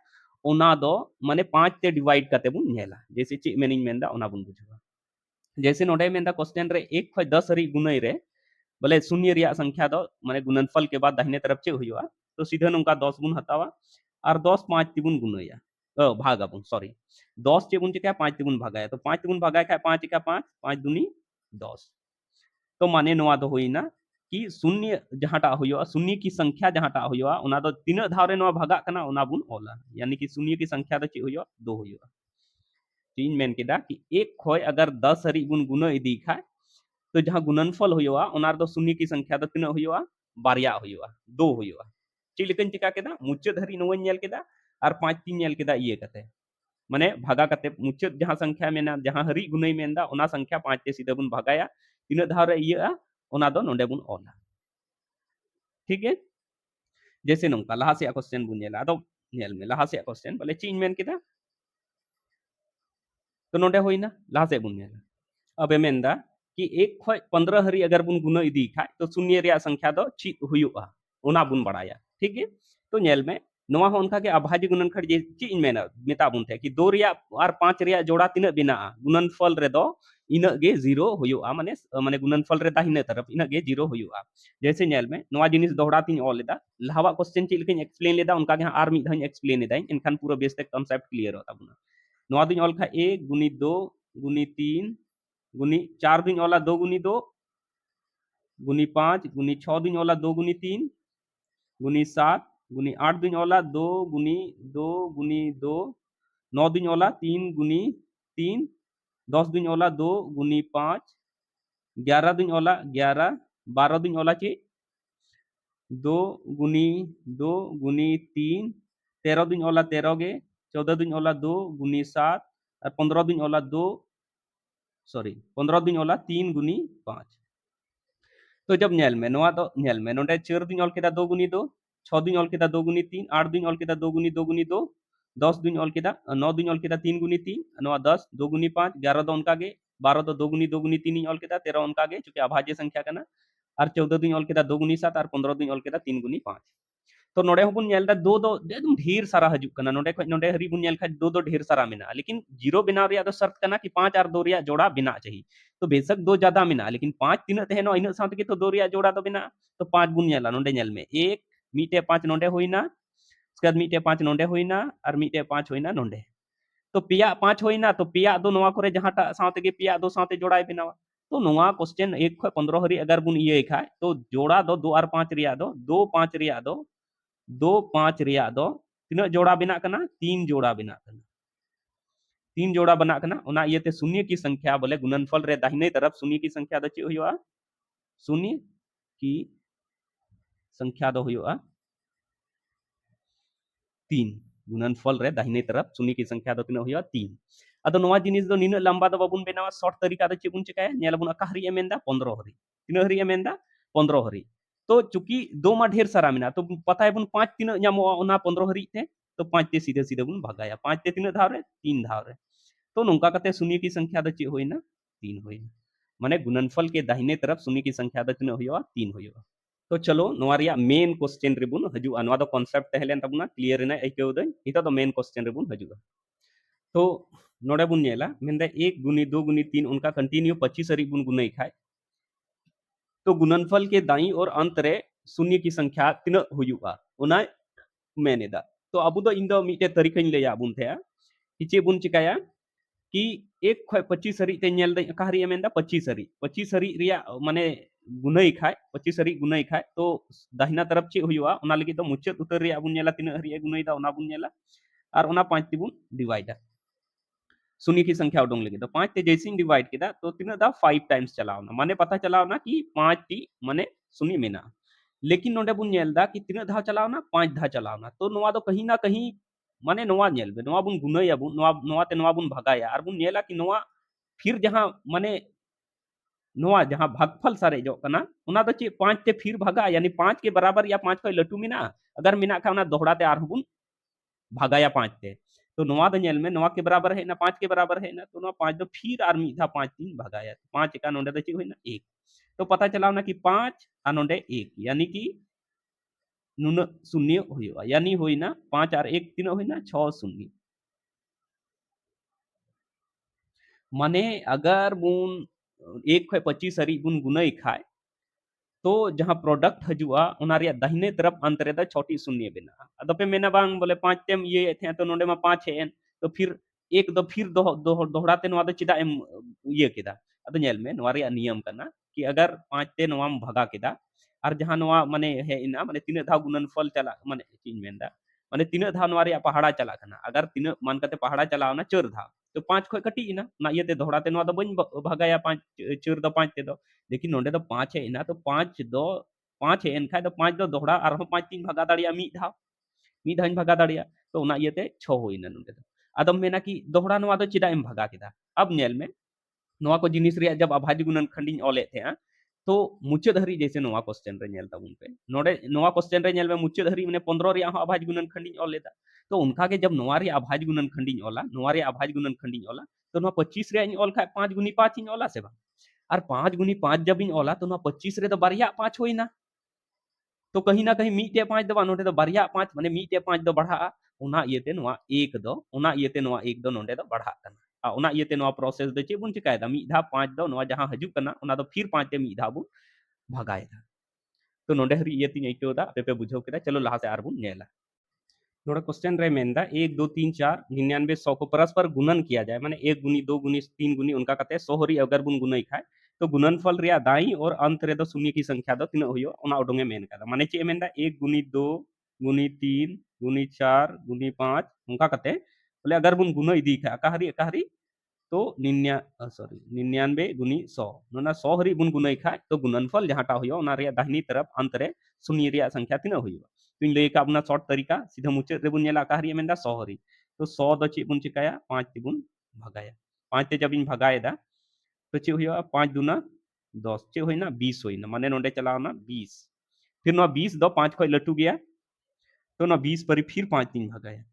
ओना दो माने 5 ते डिवाइड करते बुन नेला जैसे चे मेनिंग मेंदा ओना बुन बुझवा जैसे नोडे मेंदा क्वेश्चन रे 1 खय 10 हरी गुनई रे बोले शून्य रिया संख्या दो माने गुणनफल के बाद दाहिने तरफ चे हुआ तो सीधे नोंका 10 बुन हतावा और 10 5 तिबुन गुनया भागा बुन सॉरी 10 चे बुन चिका 5 तिबुन भागाया तो 5 तिबुन भागाया का 5 का 5 5 दुनी 10 तो माने नोआ दो होइना कि शून्य जहाटा हुआ शून्य की संख्या जहाटा हुआ उना दो तीन धाव रे नोआ भागा कना उना बुन ओला यानी कि शून्य की संख्या दो चे हुआ 2 हुआ तीन मेन केदा कि एक खोय अगर 10 हरी बुन गुना इदी खाय तो जहां गुणनफल हुआ उनार दो शून्य की संख्या दो तीन हुआ बारिया हुआ 2 हुआ ची लेकिन चिका केदा मुचाद हरी नोन नेल केदा और 5 3 नेल केदा इये कते माने भागा कते मुचाद जहां संख्या मेना जहां हरी गुनई मेनदा उना संख्या 5 ते सीधे बुन भागाया तीन धाव रे इया उना दो नोंडे बुन ओला ठीक है जैसे नोंका लहा से क्वेश्चन बुन नेला तो नेल में लहा से क्वेश्चन बोले चीन मेन केदा तो नोंडे होइना लहा से बुन नेला अब मेंदा कि 1 खय 15 हरी अगर बुन गुना इदी खाय तो शून्य रिया संख्या दो ची हुआ ओना बुन बड़ाया ठीक है तो नेल में नोआ हो उनका के अभाज्य गुणनखंड जे ची इन मेना मेता बुन थे कि 2 रिया और 5 रिया जोड़ा तीन बिना गुणनफल रे दो इन गे 0 हुआ माने माने गुणनफल रे दाहिने तरफ इन गे 0 हुआ जैसे नेल में नोआ जिनिस दोहरा तीन ऑल लेदा लहावा क्वेश्चन ची लेकिन एक्सप्लेन लेदा उनका के आर मी धाइन एक्सप्लेन लेदा इनखान पूरा बेस तक कांसेप्ट क्लियर होता बुना नोआ दिन ऑल खा 1 गुनी 2 गुनी 3 गुनी 4 दिन वाला 2 गुनी 2 गुनी 5 गुनी 6 दिन वाला 2 गुनी 3 गुनी 7 गुनी 8 दिन वाला 2 गुनी 2 गुनी 2 9 दिन वाला 3 गुनी 3 10 दिन वाला 2 गुनी 5 11 दिन वाला 11 12 दिन वाला चे 2 गुनी 2 गुनी 3 13 दिन वाला 13 गे 14 दिन वाला 2 गुनी 7 और 15 दिन वाला 2 सॉरी 15 दिन वाला 3 गुनी 5 तो जब नेल में नोआ तो नेल में नोडे 4 दिन ऑल केदा 2 गुनी 2 6 दिन ऑल केदा 2 गुनी 3 8 दिन ऑल केदा 2 गुनी 2 गुनी 2 10 दिन ऑल केदा 9 दिन ऑल केदा 3 गुनी 3 नोआ 10 2 गुनी 5 11 दो उनका गे 12 दो 2 गुनी 3 ऑल केदा 13 उनका गे चूंकि अभाज्य संख्या करना और 14 दिन ऑल केदा 2 गुनी 7 और 15 दिन ऑल केदा 3 गुनी 5 तो नोडे होबुन नेल दा दो दो एकदम ढेर सारा हजू कना नोडे खय नोडे हरी बुन नेल खय दो दो ढेर सारा मेना लेकिन जीरो बिना रिया दो शर्त कना कि 5 और 2 रिया जोड़ा बिना चाहिए तो बेशक दो ज्यादा मेना लेकिन 5 तीन तहनो इन साथ के तो 2 रिया जोड़ा तो बिना तो 5 बुन नेला नोडे नेल में 1 मीटे 5 नोडे होइना उसके बाद मीटे 5 नोडे होइना और मीटे 5 होइना नोडे तो पिया 5 होइना तो पिया दो नोवा करे जहां साथ के पिया दो साथ जोड़ाय बिनावा तो नोवा क्वेश्चन 1 खय 15 हरी अगर बुन ये खाय तो जोड़ा दो 2 और 5 रिया दो 2 5 रिया दो 2 5 रिया दो तीना जोड़ा बिना कना 3 जोड़ा बिना कना 3 जोड़ा बना कना ओना इयते शून्य की संख्या बोले गुणनफल रे दाहिने तरफ शून्य की संख्या दो चे हुआ शून्य की संख्या दो हुआ 3 गुणनफल रे दाहिने तरफ शून्य की संख्या दो तीन हुआ 3 अदो नोवा जिनिस दो निन लंबा दो बाबुन बेनावा शॉर्ट तरीका दो चे बुन चिकाया नेल बुन का हरी एमेंदा 15 हरी तीन हरी एमेंदा 15 हरी तो चूंकि दो मा ढेर सारा मेना तो पता है बुन 5 तीन ᱧᱟᱢᱚᱜᱼᱟ ओना 15 हरी थे तो 5 ते सीधे सीधे बुन भगाया 5 ते तीन धाव रे 3 धाव रे तो नोंका कते शून्य की संख्या दो चे होइना 3 होइना माने गुणनफल के दाहिने तरफ शून्य की संख्या दो तीन हुआ 3 हुआ तो चलो नोआ रिया मेन क्वेश्चन रे बुन हजुआ नोआ दो कांसेप्ट तहलेन तबुना क्लियर ना आइकेउ दई इतो तो मेन क्वेश्चन रे बुन हजुआ तो नोडे बुन नेला मेंदा 1 गुनी 2 गुनी 3 उनका कंटिन्यू 25 हरी बुन गुनई खाय तो गुणनफल के दाई और अंत रे शून्य की संख्या तीन हुआ उना मेनेदा तो अब दो इन दो मीटे तरीका इन लेया बुन थे कि चे बुन चिकाया कि 1 खय 25 हरी ते नेल दई का हरी मेंदा 25 हरी रिया माने गुनई खाय 25 हरी गुनई खाय तो दाहिना तरफ चे हुआ उना लगी तो मुचाद उतर रिया बुन नेला तीन हरी गुनई दा उना बुन नेला और उना 5 ती बुन डिवाइड शून्य की संख्या उडोंग लगी तो 5 ते जैसे डिवाइड किया तो तीन दा 5 टाइम्स चलावना माने पता चलावना कि 5 टी माने शून्य मेना लेकिन नोडे बुन नेलदा कि तीन धा चलावना 5 धा चलावना तो नोवा दो कहीं ना कहीं माने नोवा नेल बे नोवा बुन गुनया बुन नोवा नोवा ते नोवा बुन भगाया और बुन नेला कि नोवा फिर जहां माने नोवा जहां भागफल सारे जो कना उना दो चे 5 ते फिर भगा यानी 5 के बराबर या 5 खय लटू मेना अगर मेना का उना दोहरा ते आर बुन भागाया 5 ते तो नोवा दो नेल में नोवा के बराबर है ना 5 के बराबर है ना तो नोवा 5 दो फिर आर मीधा 5 3 भगाया 5 का नोंडे दो चे होइना 1 तो पता चला ना कि 5 आ नोंडे 1 यानी कि नुन शून्य हुआ यानी होइना 5 और 1 तीन होइना 6 शून्य माने अगर बुन 1 खय 25 हरी बुन गुनाई खाए तो जहां प्रोडक्ट हजुआ उना रे दाहिने तरफ अंत रे दा छोटी शून्य बना अदो पे मेना बांग बोले 5 तेम ये थे तो नोडे मा 5 है तो फिर एक दो फिर दोहराते नवा दो चिदा एम ये केदा अदो नेल में नवा रे नियम कना कि अगर 5 ते नवाम भगा केदा और जहां नवा माने है इना माने तीन धाव गुणनफल चला माने चीज मेंदा माने तीन धाव नवा रे पहाड़ा चला कना अगर तीन मान कते पहाड़ा चलाओ ना 4 धाव तो 5 खय कटी इना ना ये ते दोहराते नवा दो बन भगाया 5 4 दो 5 ते दो लेकिन नोडे तो 5 है इना तो 5 दो 5 है एनखाय तो 5 दो दोहरा और 5 तीन भगा दाड़िया मी धान भगा दाड़िया तो उना ये ते 6 होइना नोडे तो आदम मेना कि दोहरा नवा दो चिदा एम भगा केदा अब नेल में नवा को जिनिस रे जब अभाज्य गुणन खंडिन ओले थे तो मुचाद हरी जैसे नवा क्वेश्चन रे नेल ताबुन पे नोडे नवा क्वेश्चन रे नेल में मुचाद हरी माने 15 रे अभाज्य गुणन खंडिन ओले दा तो उनका के जब नवा रे अभाज्य गुणन खंडिन ओला नवा रे अभाज्य गुणन खंडिन ओला तो नवा 25 रे ओल खाय 5 गुनी 5 इन ओला से बा और 5 गुनी 5 जब इन ओला तो नवा 25 रे तो बारिया 5 होइना तो कहीं ना कहीं मीटे 5 दो नोडे तो बारिया 5 माने मीटे 5 दो बढ़ा उना इयते नवा 1 दो उना इयते नवा 1 दो नोडे दो बढ़ा कना उना इयते नवा प्रोसेस दो चे बुन चिकायदा मी धा 5 दो नवा जहां हजू कना उना दो फिर 5 ते मी धा बुन भगायदा तो नोडे हरी इयते नइकोदा पे बुझो केदा चलो लहा से आर बुन नेला थोड़ा क्वेश्चन रे मेंदा 1 2 3 4 99 100 को परस्पर गुणन किया जाए माने 1 गुनी 2 गुनी 3 गुनी उनका कहते हैं 100 हरी अगर बुन गुनाई खाए तो गुणनफल रे दाई और अंत रे दो शून्य की संख्या दो तीन होयो उना उडोंगे मेन का माने चे मेंदा 1 गुनी 2 गुनी 3 गुनी 4 गुनी 5 उनका कहते हैं बोले अगर बुन गुनाई दी खा का हरी तो 99 गुनी 100 नोना 100 हरी बुन गुनाई खाए तो गुणनफल जहां टा होयो उना रे दाहिनी तरफ अंत रे शून्य रे संख्या तीन होयो तो इन लई का अपना शॉर्ट तरीका सीधा मुचे रे बुन नेला का हरी मेंदा 100 हरी तो 100 दो चे बुन चिकाया 5 ते बुन भगाया 5 ते जब इन भगाएदा तो चे होयो 5 दूना 10 चे होइना 20 होइना माने नोंडे चलाओ ना 20 फिर नो 20 दो 5 खय लटू गया तो ना 20 पर फिर 5 तीन भगाया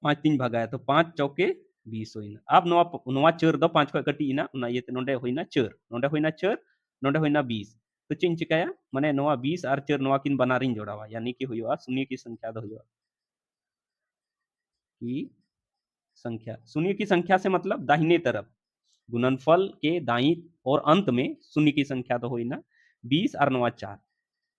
5 तीन भगाया तो 5 चौके 20 होइना अब नवा चर दो 5 खय कटी इना उना ये नोंडे होइना चर नोंडे होइना 20 तो चिन चिकाया माने नवा 20 और चर नवा किन बनारिन जोड़ावा यानी कि होइवा शून्य की संख्या दो होइवा की संख्या शून्य की संख्या से मतलब दाहिने तरफ गुणनफल के दाई और अंत में शून्य की संख्या तो होइना 20 और नवा 4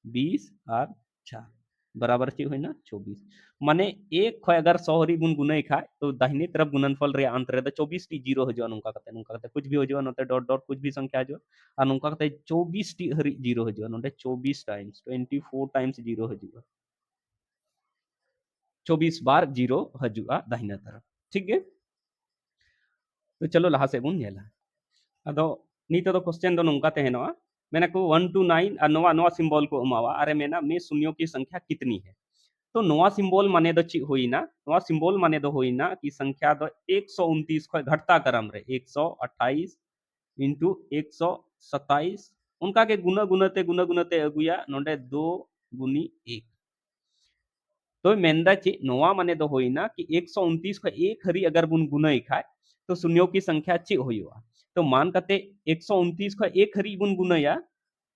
20 और 4 बराबर ची होइना 24 माने एक खय अगर 100 हरी गुन गुनाई खाए तो दाहिने तरफ गुणनफल रे अंत रे 24 टी जीरो हो जो नुका कहते कुछ भी हो जो नते डॉट डॉट कुछ भी संख्या जो और नुका कहते 24 टी हरी जीरो हो जो नते 24 टाइम्स 24 टाइम्स जीरो हो जो 24 बार जीरो हजुआ दाहिना तरफ ठीक है तो चलो लहा से बुन नेला अदो नीतो दो क्वेश्चन दो नुका तहनवा मैंने को 1 to 9 और नवा नवा सिंबल को उमावा अरे मेना में शून्यों की संख्या कितनी है तो नवा सिंबल माने दो ची होइना नवा सिंबल माने दो होइना कि संख्या दो 129 खय घटता क्रम रे 128 इंटू 127 उनका के गुना गुनते अगुया नोंडे 2 गुनी 1 तो मेंदा चे नोवा माने दो होइना कि 129 का एक हरी अगर बुन गुनाई खाए तो शून्यों की संख्या चे होइवा तो मान कते 129 का एक हरी बुन गुनाया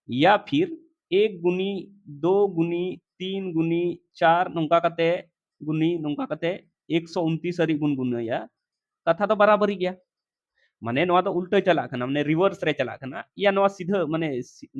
या फिर 1 गुनी 2 गुनी 3 गुनी 4 नोंका कते गुनी नोंका कते 129 हरी बुन गुनाया कथा तो बराबर ही गया माने नोआ तो उल्टे चला खना माने रिवर्स रे चला खना या नोआ सीधा माने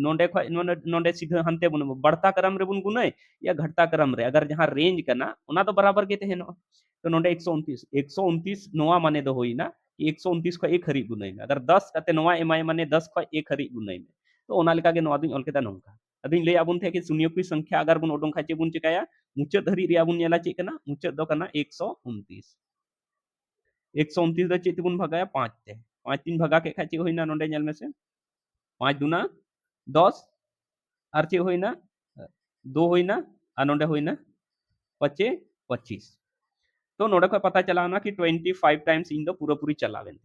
नोंडे खय नोंडे सीधा हनते बुन बढ़ता क्रम रे बुन गुनय या घटता क्रम रे अगर जहां रेंज कना ओना तो बराबर के तहनो तो नोंडे 129 नोआ माने दो होइना कि 129 खय एक हरी गुनय में अगर 10 कते नोआ एमआई माने 10 खय एक हरी गुनय में तो ओना लेका के नोआ दुन ऑल केदा नोंका अदिन ले आबुन थे कि शून्य की संख्या अगर बुन ओडों खाचे बुन चिकाया मुचाद धरी रे आबुन नेला चे कना मुचाद दो कना 129 129 द चे बुन भगाया 5 ते 5 3 भगा के खाची होइना नोंडे नेल में से 5 दूना 10 और चे होइना 2 होइना आ नोंडे होइना 5 25 तो नोंडे को पता चला ना कि 25 टाइम्स इन दो पूरा पूरी चलावेन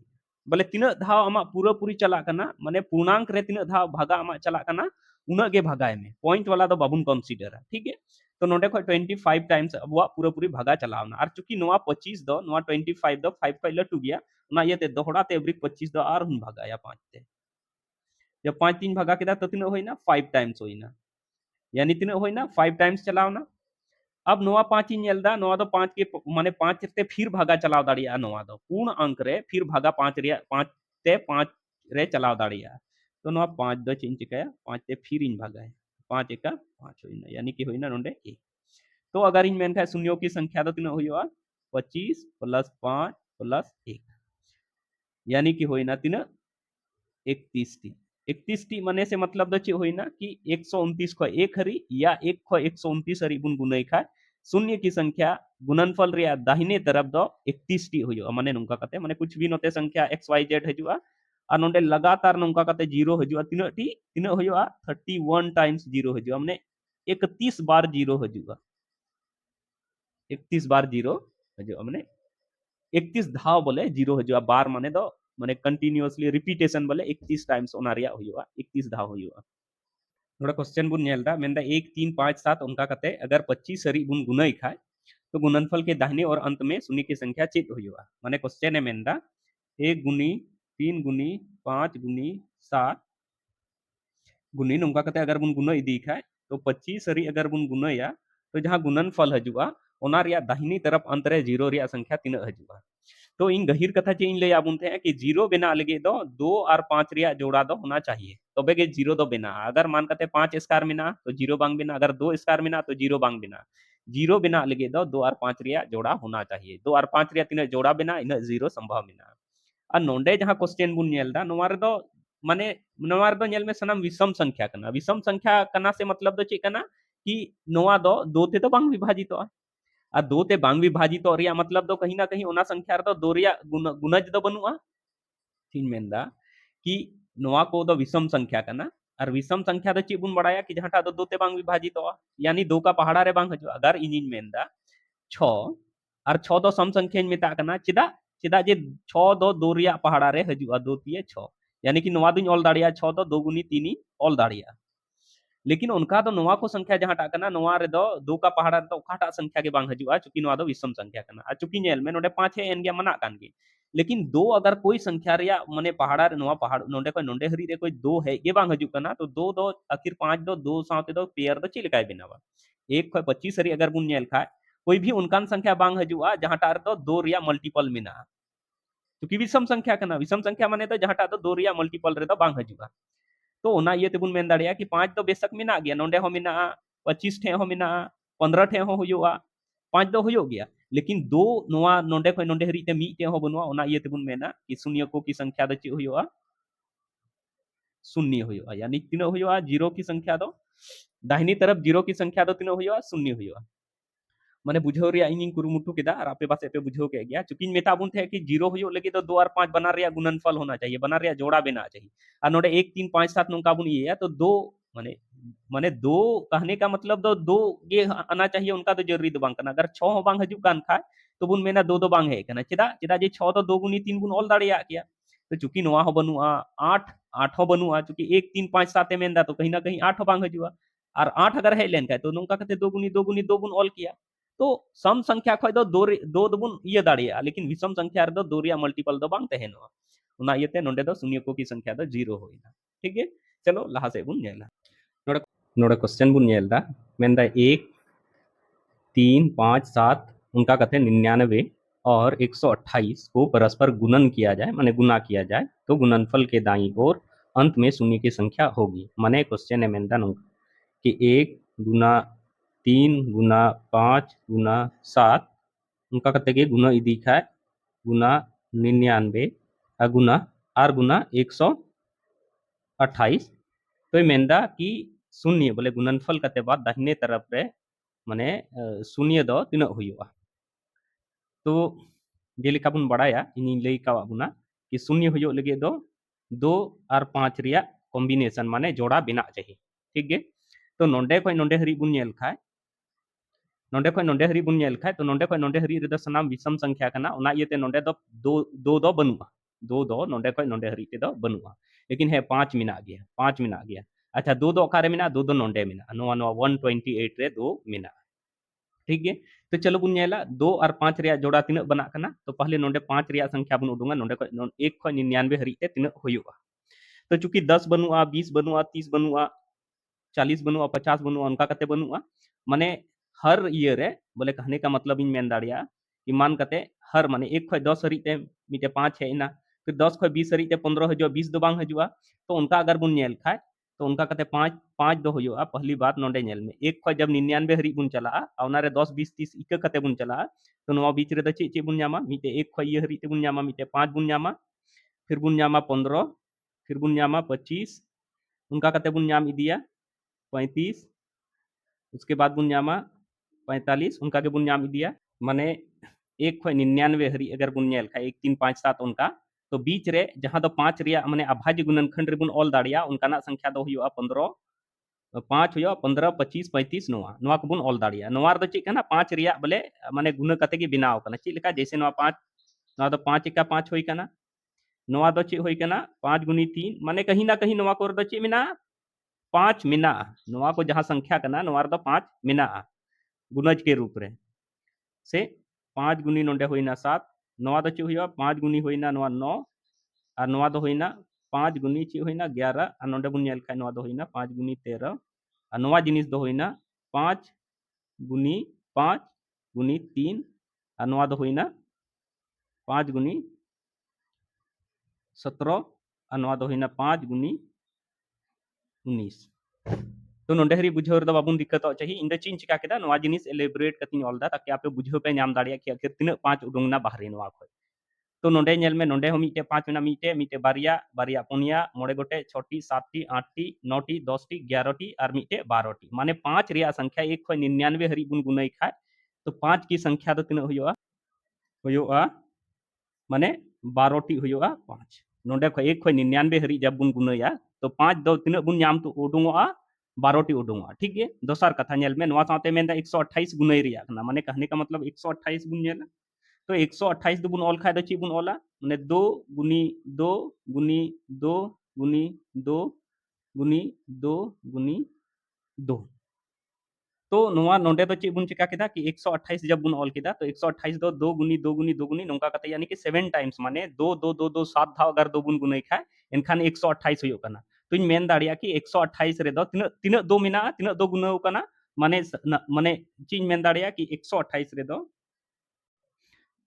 बोले तीना धाव आमा पूरा पूरी चला कना माने पूर्णांक रे तीना धाव भागा आमा चला कना उना गे भगाए में पॉइंट वाला तो बाबुन कंसीडर ठीक है तो नोंडे को 25 टाइम्स अबवा पूरा पूरी भागा चलावना और चूंकि नोआ 25 दो नोआ 25 दो 5 5 लटू गया ना ये ते दोहरा ते एवरी 25 दो और हुन भगाया 5 ते जब 5 3 भगा के दा तो तीना होइना 5 टाइम्स होइना यानी तीना होइना 5 टाइम्स चलावना अब नोआ 5 इन नेलदा नोआ दो 5 के माने 5 ते फिर भागा चलाव दाड़िया नोआ दो पूर्ण अंक रे फिर भागा 5 रे 5 ते 5 रे चलाव दाड़िया तो नोआ 5 दो चिन चिकाया 5 ते फिर इन भागा है 5 एका 5 होइना यानी कि होइना नोंडे 1 तो अगर इन मेन शून्यों की संख्या दो तीना हुआ 25 प्लस 5 प्लस 1 यानी कि होइना तीना 31 टी 31 टी मने से मतलब दो चे होइना कि 129 को एक हरी या 1 को 129 हरी बुन गुनाई खाए शून्य की संख्या गुणनफल रे दाहिने तरफ दो 31 टी हुयो माने नुंका कते माने कुछ भी नोते संख्या x y z हजुआ और नोंडे लगातार नुंका कते जीरो हजुआ तीना टी तीना हुआ 31 टाइम्स जीरो हजुआ माने 31 बार जीरो हजुआ 31 बार जीरो हजुआ माने 31 धाव बोले जीरो हजुआ बार माने दो माने कंटिन्यूअसली रिपीटेशन बोले 31 टाइम्स ओना रिया हुआ 31 धाव हुआ थोड़ा क्वेश्चन बुन नेलदा मेनदा 1 3 5 7 उनका कते अगर 25 सरी बुन गुनाई खाए तो गुणनफल के दाहिने और अंत में शून्य की संख्या चेत हुआ माने क्वेश्चन है मेनदा 1 गुनी 3 गुनी 5 गुनी 7 गुनी उनका कते अगर बुन गुनाई दी खाए तो 25 सरी अगर बुन गुनाया तो जहां गुणनफल हजुआ ओना रिया दाहिनी तरफ अंत रे जीरो रिया संख्या तीन हजुआ तो इन गहीर कथा चे इन ले आबुन थे कि जीरो बेना लगे दो 2 और 5 रिया जोड़ा दो होना चाहिए तबे के जीरो दो बेना अगर मान कते 5 स्क्वायर मेना तो जीरो बांग बेना अगर 2 स्क्वायर मेना तो जीरो बांग बेना जीरो बेना लगे दो 2 और 5 रिया जोड़ा होना चाहिए 2 और 5 रिया तीन जोड़ा बेना इन जीरो संभव मेना और नोंडे जहां क्वेश्चन बुन नेलदा नोवा रे दो माने नोवा रे दो नेल में सनम विषम संख्या कना विषम संख्या कना से मतलब दो चे कना कि नोवा दो 2 ते तो बांग विभाजित तो आ 2 ते बांग विभाजित रिया मतलब दो कहीं ना कहीं ओना संख्या दो 2 रिया गुणज दो बनुआ तीन मेनदा कि नोआ को दो विषम संख्या कना और विषम संख्या दो ची बुन बड़ाया कि जहां दो 2 ते बांग विभाजित यानी 2 का पहाड़ा रे बांग हजु अगर इंजिन मेनदा 6 और 6 दो सम संख्या मेता कना चिदा चिदा जे 6 दो 2 रिया पहाड़ा रे हजु 2 तिए 6 यानी कि नोआ दुन ऑल दाड़िया 6 दो 2 गुनी 3 ऑल दाड़िया लेकिन उनका तो नोआ को संख्या जहां टाकना नोआ रे दो 2 का पहाड़ा रे तो ओकाटा संख्या के बांग हजुआ चूंकि नोआ दो विषम संख्या कना आ चूंकि नेल में नोडे 5 है एन गया मना कान गे लेकिन 2 अगर कोई संख्या रिया माने पहाड़ा रे नोआ पहाड़ नोडे को नोडे हरी रे कोई 2 है ये बांग हजु कना तो 2 दो आखिर 5 दो 2 साथे दो पेयर दो चिलकाय बिनावा एक को 25 हरी अगर बुन नेल खाए कोई भी उनकान संख्या बांग हजुआ जहां टार दो 2 रिया मल्टीपल मेना क्योंकि विषम संख्या कना विषम संख्या माने तो जहां टा दो 2 रिया मल्टीपल रे दो बांग हजुआ तो ओना ये तेबुन मेन दाड़िया कि 5 दो बेशक मेना गया नोंडे हो मेना 25 ठे हो मेना 15 ठे हो हुआ 5 दो हो गया लेकिन दो नोआ नोंडे खय नोंडे हरी ते मी ते हो बनुआ ओना ये तेबुन मेना कि शून्य को की संख्या दो चे हुआ शून्य हुआ यानी तीनो हुआ जीरो की संख्या दो दाहिनी तरफ जीरो की संख्या दो तीनो हुआ शून्य हुआ माने बुझाव रिया इन कुरुमुटु केदा और आपे पास पे बुझाव के गया चूंकि मेताबुन थे कि जीरो हुयो लगे तो 2 और 5 बना रिया गुणनफल होना चाहिए बना रिया जोड़ा बेना चाहिए और नोडे 1 3 5 7 नोंका बुन ये है तो 2 माने माने 2 कहने का मतलब दो 2 ये आना चाहिए उनका तो जरूरी दो बांग करना अगर 6 हो बांग हजू कान खा तो बुन मेना 2 2 बांग है कना चिदा चिदा जे 6 तो 2 गुनी 3 गुण ऑल दाड़िया किया तो चूंकि नोआ हो बनुआ 8 8 हो बनुआ चूंकि 1 3 5 7 मेंदा तो कहीं ना कहीं 8 हो बांग हजुआ और 8 अगर है लेन का तो नोंका कहते 2 गुनी 2 गुनी 2 गुण ऑल किया तो सम संख्या खय दो दो दुबुन ये दाड़िया लेकिन विषम संख्या दो दो रिया मल्टीपल दो बांग तहनो उना येते नोंडे दो शून्य को की संख्या दो जीरो होइना ठीक है चलो लहा से बुन नेला नोडे नोडे क्वेश्चन बुन नेलदा मेनदा 1 3 5 7 उनका कथे 99 और 128 को परस्पर गुणन किया जाए माने गुना किया जाए तो गुणनफल के दाईं ओर अंत में शून्य की संख्या होगी माने क्वेश्चन है मेनदा नुंका कि 1 गुना 3 गुना 5 गुना 7 उनका कहते कि गुना इदी खाए गुना 99 गुना आर गुना 128 तो मेनदा कि शून्य बोले गुणनफल कते बाद दाहिने तरफ रे माने शून्य दो तीना हुआ तो जेलेका बुन बड़ाया इन लई का बुना कि शून्य हुयो लगे दो 2 और 5 रिया कॉम्बिनेशन माने जोड़ा बिना चाहिए ठीक है तो नोंडे खय नोंडे हरी बुन नेल खाए नोंडे खय नोंडे हरी बुन नेल खाए तो नोंडे खय नोंडे हरी रे दो सनाम विषम संख्या कना ओना येते नोंडे दो दो दो बनुआ दो नोंडे खय नोंडे हरी ते दो बनुआ लेकिन है 5 मिना गया 5 मिना गया अच्छा दो अकारे मिना दो नोंडे मिना नोआ नोआ 128 रे दो मिना ठीक है तो चलो बुन नेला 2 और 5 रिया जोड़ा तीना बना कना तो पहले नोंडे 5 रिया संख्या बुन उडुंगा नोंडे खय 1 खय 99 हरी ते तीना हुयुआ तो चूंकि 10 बनुआ 20 बनुआ 30 बनुआ 40 बनुआ 50 बनुआ उनका कते बनुआ माने हर ईयर रे बोले कहने का मतलब इन मेन दाड़िया कि मान कते हर माने 1 खय 10 हरी ते मिटे 5 है ना फिर 10 खय 20 हरी ते 15 हजुआ 20 दो बांग हजुआ तो उनका अगर बुन नेल खाए तो उनका कते 5 5 दो हुआ पहली बात नोडे नेल में एक खय जब 99 हरी बुन चला और नारे 10 20 30 इक कते बुन चला तो नवा बीच रे द चे बुन न्यामा मिटे एक खय ये हरी ते बुन न्यामा मिटे 5 बुन न्यामा फिर बुन न्यामा 15 फिर बुन न्यामा 25 उनका कते बुन न्याम इदिया 35 उसके बाद बुन न्यामा 45 उनका के बुन न्याम इदिया माने एक खय 99 हरी अगर बुन नेल खाए 1 3 5 7 उनका तो बीच रे जहां दो 5 रिया माने अभाज्य गुणनखंड रे बुन ऑल दाड़िया उनका ना संख्या दो हुआ 15 5 हुआ 15 25 35 नोआ नोआ को बुन ऑल दाड़िया नोआ रे दो चे कना 5 रिया बोले माने गुण कते की बिनाव कना चे लेका जैसे नोआ 5 नोआ दो 5 का 5 होई कना नोआ दो चे होई कना 5 गुनी 3 माने कहीं ना कहीं नोआ को दो चे मिना 5 मिना नोआ को जहां संख्या कना नोआ रे दो 5 मिना गुणज के रूप रे से 5 गुनी नोंडे होइना 7 नोआ दो चे हुआ 5 गुनी होइना नोआ 9 और नोआ दो होइना 5 गुनी चे होइना 11 और नोंडे बुन नेल खाए नोआ दो होइना 5 गुनी 13 और नोआ जिनिस दो होइना 5 गुनी 5 गुनी 3 और नोआ दो होइना 5 गुनी 17 और नोआ दो होइना 5 गुनी 19 तो नोंडे हरी बुझाव रे बाबुन दिक्कत चाहिए इन चीन चिका केदा नोआ जिनिस एलेबोरेट कतिन ऑलदा ताकि आपे बुझाव पे नाम दाड़िया कि आखिर तीन 5 उडुंगना बाहरी नोआ खय तो नोंडे नेल में नोंडे हो मिटे 5 मेना मिटे मिटे बारिया बारिया पुनिया मोड़े गोटे 6टी 7टी 8टी 9टी 10टी 11टी और मिटे 12टी माने 5 रिया संख्या 1 खय 99 हरी बुन गुनई खाए तो 5 की संख्या दो तिना हुआ माने 12टी हुआ 5 नोंडे खय 1 खय 99 हरी जब बुन गुनया तो 5 दो तिना बुन नाम तो उडुंगआ 12टी उडुंगआ ठीक है दोसर कथा नेल में नोआ साथे मेन 128 गुनई रिया ना माने कहने का मतलब 128 बुन नेला तो 128 दो बुन ऑल खाए दो ची बुन ऑला माने 2 गुनी 2 गुनी 2 गुनी 2 गुनी 2 गुनी 2 तो नोआ नोंडे दो ची बुन चिका केदा कि 128 जब बुन ऑल केदा तो 128 दो 2 गुनी 2 गुनी 2 गुनी नोंका कते यानी कि 7 टाइम्स माने 2 2 2 2 7 धाव अगर 2 बुन गुनई खाए एनखान 128 हुयो कना तो इन मेन दाड़िया कि 128 रे दो तिना तिना 2 मिना तिना 2 गुनौ कना माने माने चीज मेन दाड़िया कि 128 रे दो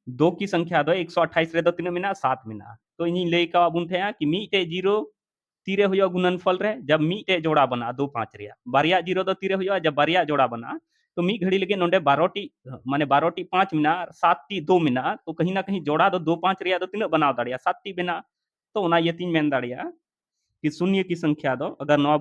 2 की संख्या दो 128 रे दो तीन मिना 7 मिना तो इन लई का बुन थे कि मीटे जीरो तीरे हुआ गुणनफल रे जब मीटे जोड़ा बना 2 5 रिया बारिया जीरो दो तीरे हुआ जब बारिया जोड़ा बना तो मी घड़ी लगे नोंडे 12टी माने 12टी 5 मिना 7टी 2 मिना तो कहीं ना कहीं जोड़ा दो 2 5 रिया दो तीन बनाव दाड़िया 7टी बिना तो ओना ये तीन मेन दाड़िया कि शून्य की संख्या दो अगर नवा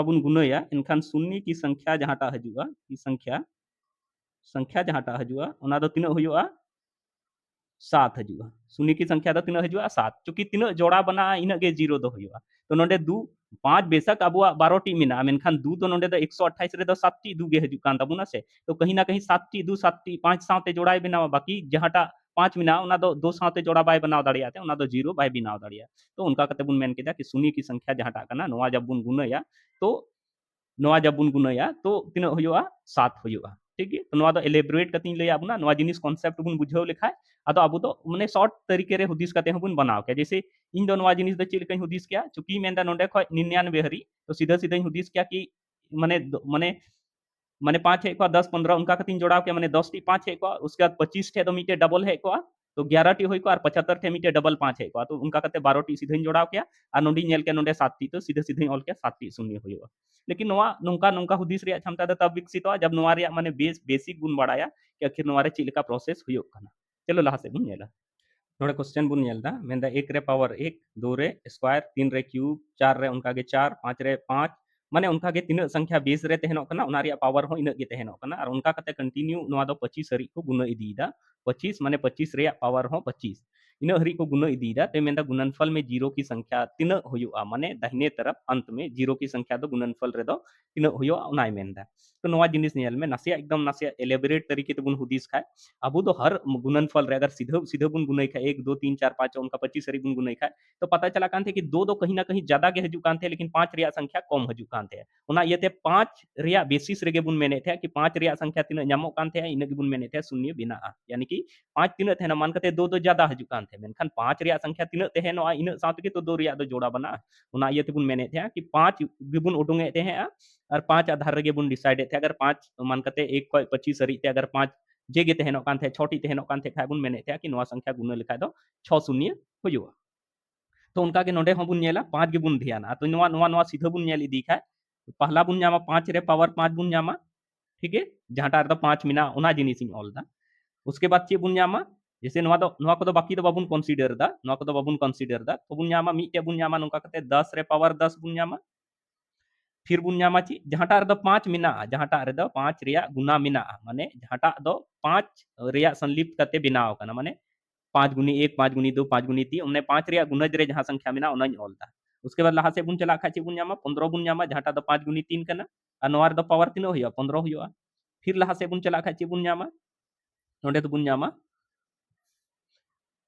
बुन गुणया इनखान शून्य की संख्या जहांटा हजुआ की संख्या जहांटा हजुआ ओना दो तीन हुआ 7 हजुआ शून्य की संख्या दो तीन हजुआ 7 चूंकि तीन जोड़ा बना इन गे जीरो दो हुआ तो नोंडे 2 5 बेशक अब 12 टी मिना मेनखान 2 तो नोंडे दो 128 रे दो 7 टी 2 गे हजु कान तबुना से तो कहीं ना कहीं 7 टी 2 7 टी 5 साथे जोड़ाई बिना बाकी जहांटा 5 मिना ओना दो 2 साथे जोड़ा बाय बनाव दाड़िया थे ओना दो जीरो बाय बिनाव दाड़िया तो उनका कते बुन मेन केदा कि शून्य की संख्या जहांटा कना नोआ जब बुन गुणया तो नोआ जब बुन गुणया तो तीन हुआ 7 हुआ ठीक है तो नोआ दो एलेबोरेट कतिन लय आबुना नोआ जिनिस कॉन्सेप्ट बुन बुझाव लेखाय अदो अब तो माने शॉर्ट तरीके रे हुदिस कते हबुन बनाव के जैसे इन दो नोआ जिनिस द चिल कहीं हुदिस क्या चूंकि मेंदा नोंडे खय 99 हरी तो सीधा सीधा हुदिस क्या कि माने माने माने 5 है को 10 15 उनका कतिन जोड़ाव के माने 10 टी 5 है को उसके बाद 25 थे तो मीटे डबल है को तो 11 टी होई को और 75 थे मीटे डबल 5 है को तो उनका कते 12 टी सीधा जोड़ाव के और नोंडी नेल के नोंडे 7 टी तो सीधा सीधा ऑल के 7 टी शून्य होइबा लेकिन नोआ नोंका नोंका हुदिस रे क्षमता द तब विकसित हो जब नोआ रे माने बेसिक गुण बढ़ाया कि आखिर नोआ रे चिलका प्रोसेस हुयो कना चलो लहा से बुन नेला नोड़े क्वेश्चन बुन नेलदा मेंदा 1 रे पावर 1 2 रे स्क्वायर 3 रे क्यूब 4 रे उनका गे 4 5 रे 5 माने उनका गे तीन संख्या बेस रे तहनो कना उना रे पावर हो इन गे तहनो कना और उनका कते कंटिन्यू नोआ दो 25 हरी को गुण इदीदा 25 माने 25 रे पावर हो 25 इन हरी को गुण इदीदा ते मेंदा गुणनफल में जीरो की संख्या तीन हुआ माने दाहिने तरफ अंत में जीरो की संख्या दो गुणनफल रे दो तीन हुआ उनाय मेंदा तो नोआ जिनिस नेल में नासिया एकदम नासिया एलेबोरेट तरीके ते बुन हुदिस खाय अब तो हर गुणनफल रे अगर सीधे सीधे बुन गुणई खाए 1 2 3 4 5 उनका 25 हरी बुन गुणई खाए तो पता चला कान थे कि दो दो कहीं ना कहीं ज्यादा के हजु कान थे लेकिन 5 रिया संख्या कम हजु कान थे ओना ये थे 5 रिया बेसिस रेगे बुन मेने थे कि 5 रिया संख्या तीन न्यामो कान थे इन बुन मेने थे शून्य बिना यानी कि 5 तीन थे ना मान कते दो दो ज्यादा हजु कान थे मेनखान 5 रिया संख्या तिना तहेनोआ इन साथे तो 2 रिया दो जोड़ा बना उना इये तेबुन मेने थे कि 5 गेबुन उडुंगे थे और 5 आधार रे गेबुन डिसाइड थे अगर 5 मान कते 1 खय 25 हरी अगर 5 जेगे तहेनो कान थे 6 टी तहेनो कान थे खाय बुन मेने थे कि नोआ संख्या गुना लेखा दो 6 शून्य हुजुआ तो उनका के नोडे होबुन नेला 5 गेबुन ध्याना तो नोआ नोआ नोआ सीधा बुन नेल इदी खाय पहला बुन जामा 5 रे पावर 5 बुन जामा ठीक है जहाटा रे 5 मिना उना जिनिस इन ऑल दा उसके बाद चे बुन जामा जैसे नोआ को बाकी तो बाबुन कंसीडर दा नोआ को बाबुन कंसीडर दा तो बुन जामा मीटे बुन जामा नोका कते 10 रे पावर 10 बुन जामा फिर बुन जामा ची जहाटा रे 5 मिना जहाटा रे 5 रिया गुना मिना माने जहाटा दो 5 रिया संलिप्त कते बिनाव कना माने 5 गुनी 1 5 गुनी 2 5 गुनी 3 उन्ने 5 रिया गुनज रे जहां संख्या मिना उना ऑल दा उसके बाद लहा से बुन चला खा ची बुन जामा 15 बुन जामा जहाटा दो 5 गुनी 3 कना और नोआ रे पावर तीनो हुआ 15 हुआ फिर लहा से बुन चला खा ची बुन जामा नोडे तो बुन जामा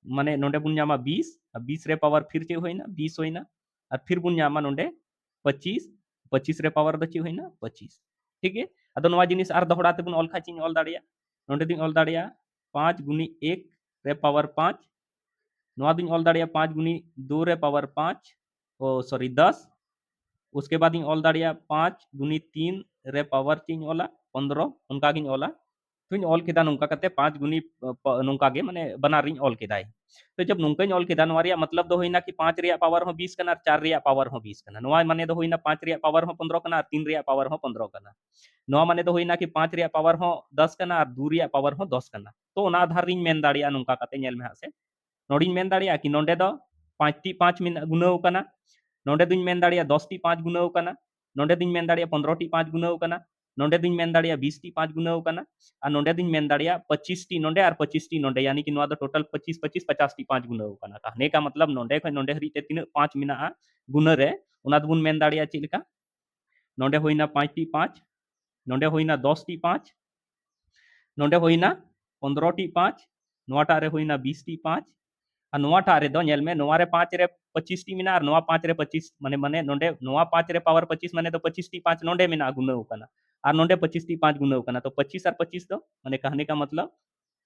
माने नोडे बुन जामा 20 और 20 रे पावर फिर चे होइना 20 होइना और फिर बुन जामा नोडे 25 25 रे पावर द चे होइना 25 ठीक है अदो नोवा जिनिस आर दोहड़ा ते बुन ऑल खाचिन ऑल दाड़िया नोडे दिन ऑल दाड़िया 5 गुनी 1 रे पावर 5 नोवा दिन ऑल दाड़िया 5 गुनी 2 रे पावर 5 ओ सॉरी 10 उसके बाद इन ऑल दाड़िया 5 गुनी 3 रे पावर चिन ऑला 15 उनका गिन ऑला तुम ऑल केदा नोंका कते 5 गुनी नोंका गे माने बनार रिन ऑल केदाय तो जब नोंका ऑल केदा नोवा रिया मतलब दो होइना कि 5 रिया पावर हो 20 कना 4 रिया पावर हो 20 कना नोवा माने दो होइना 5 रिया पावर हो 15 कना 3 रिया पावर हो 15 कना नोवा माने दो होइना कि 5 रिया पावर हो 10 कना और 2 रिया पावर हो 10 कना तो ओना आधार रिन मेन दाड़िया नोंका कते नेल में हासे नोडिन मेन दाड़िया कि नोंडे दो 5 टी 5 मिन गुनाव कना नोंडे दुन मेन दाड़िया 10 टी 5 गुनाव कना नोंडे दुन मेन दाड़िया 15 टी 5 गुनाव कना नोंडे दुन मेन दाड़िया 20 टी 5 गुनाव कना और नोंडे दुन मेन दाड़िया 25 टी नोंडे और 25 टी नोंडे यानी कि नोआ दो टोटल 25 25 50 टी 5 गुनाव कना कहने का मतलब नोंडे खय नोंडे हरी ते तीन 5 मिना गुना रे उना दुन मेन दाड़िया ची लेका नोंडे होइना 5 टी 5 नोंडे होइना 10 टी 5 नोंडे होइना 15 टी 5 नोआटा रे होइना 20 टी 5 और नोआटा रे दो नेल में नोआ रे 5 रे 25 टी मिना और नोआ 5 रे 25 माने माने नोंडे नोआ 5 रे पावर 25 माने तो 25 टी 5 नोंडे मिना गुनाव कना और नोंडे 25 टी 5 गुनाव कना तो 25 और 25 दो माने कहने का मतलब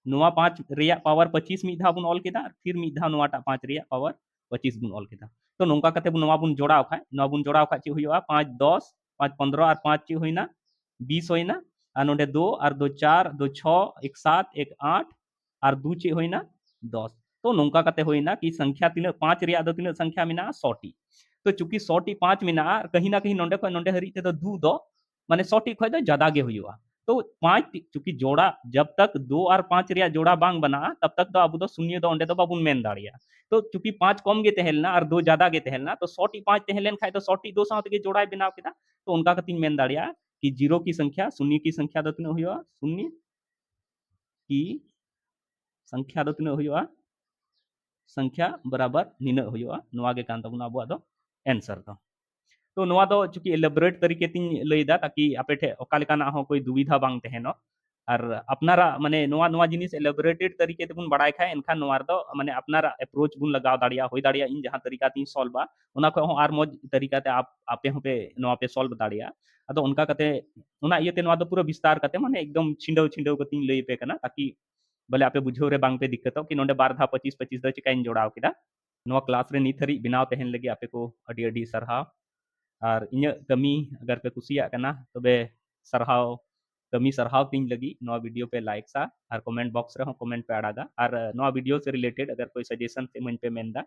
नोआ 5 रिया पावर 25 मी धा बुन ऑल केदा फिर मी धा नोआटा 5 रिया पावर 25 बुन ऑल केदा तो नोंका कते बुन नोआ बुन जोड़ाव खाय नोआ बुन जोड़ाव खाय ची हुआ 5 10 5 15 और 5 ची होइना 20 होइना और नोंडे 2 और 2 4 2 6 1 7 1 8 और 2 ची होइना 10 तो नोंका कते होइना कि संख्या तीन 5 रिया दो तीन संख्या मिना 100 टी तो चूंकि 100 टी 5 मिना कहीं ना कहीं नोंडे खय नोंडे हरी ते दो 2 दो माने 100 टी खय दो ज्यादा गे हुआ तो 5 चूंकि जोड़ा जब तक 2 और 5 रिया जोड़ा बांग बना तब तक तो अब दो शून्य दो अंडे तो बाबुन मेन दाड़िया तो चूंकि 5 कम गे तहेलना और 2 ज्यादा गे तहेलना तो 100 टी 5 तहेलेन खाय तो 100 टी 2 साथ गे जोड़ा बनाव केदा तो उनका कतिन मेन दाड़िया कि जीरो की संख्या शून्य की संख्या दो तीन हुआ शून्य की संख्या दो तीन हुआ संख्या बराबर निना हुआ नोआ गे कान तबुन अबुआ दो आंसर दो तो नोआ दो चूंकि एलेबोरेट तरीके तीन लैदा ताकि आपे ठे ओका लेकाना हो कोई दुविधा बांग तहेनो और अपनारा माने नोआ नोआ जिनिस एलेबोरेटेड तरीके तेबुन बड़ाय खाय एनखान नोआ दो माने अपनारा अप्रोच बुन लगाव दाड़िया होय दाड़िया इन जहां तरीका तीन सॉल्व उना को हो आर मोज तरीका ते आप आपे हो पे नोआ पे सॉल्व दाड़िया अदो उनका कते उना इयते नोआ दो पूरा विस्तार कते माने एकदम छिंडव छिंडव कतिन लई पे कना ताकि बोले आपे बुझो रे बांग पे दिक्कत हो कि नोंडे बार धा 25 25 दो चिकाइन जोड़ाव केदा नोआ क्लास रे नित हरी बिनाव तहन लगी आपे को अडी अडी सरहाव और इन कमी अगर पे कुसिया कना तबे सरहाव कमी सरहाव तीन लगी नोआ वीडियो पे लाइक सा और कमेंट बॉक्स रे हो कमेंट पे अड़ागा और नोआ वीडियो से रिलेटेड अगर कोई सजेशन पे मन पे मेनदा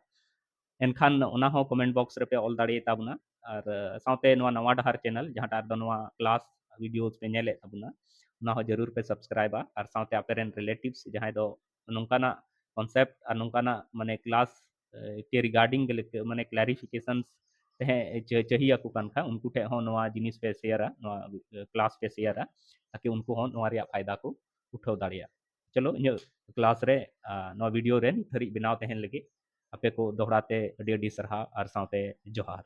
एनखान ओना हो कमेंट बॉक्स रे पे ऑल दाड़े ताबुना और साउते नोआ नवा डहार चैनल जहां दो नोआ क्लास वीडियोस पे नेले ताबुना ओना हो जरूर पे सब्सक्राइबा और साउते आपेरेन रिलेटिव्स जहां दो नोंकाना कॉन्सेप्ट और नोंकाना माने क्लास के रिगार्डिंग माने क्लैरिफिकेशंस चाहिए को कान खा उनको ठे हो नोआ जिनिस पे शेयरा नोआ क्लास पे शेयरा ताकि उनको हो नोआ रिया फायदा को उठाव दाड़िया चलो इन क्लास रे नोआ वीडियो रे थरी बनाव तहन लगे आपे को दोहराते अडी अडी सरहा और साउते जोहार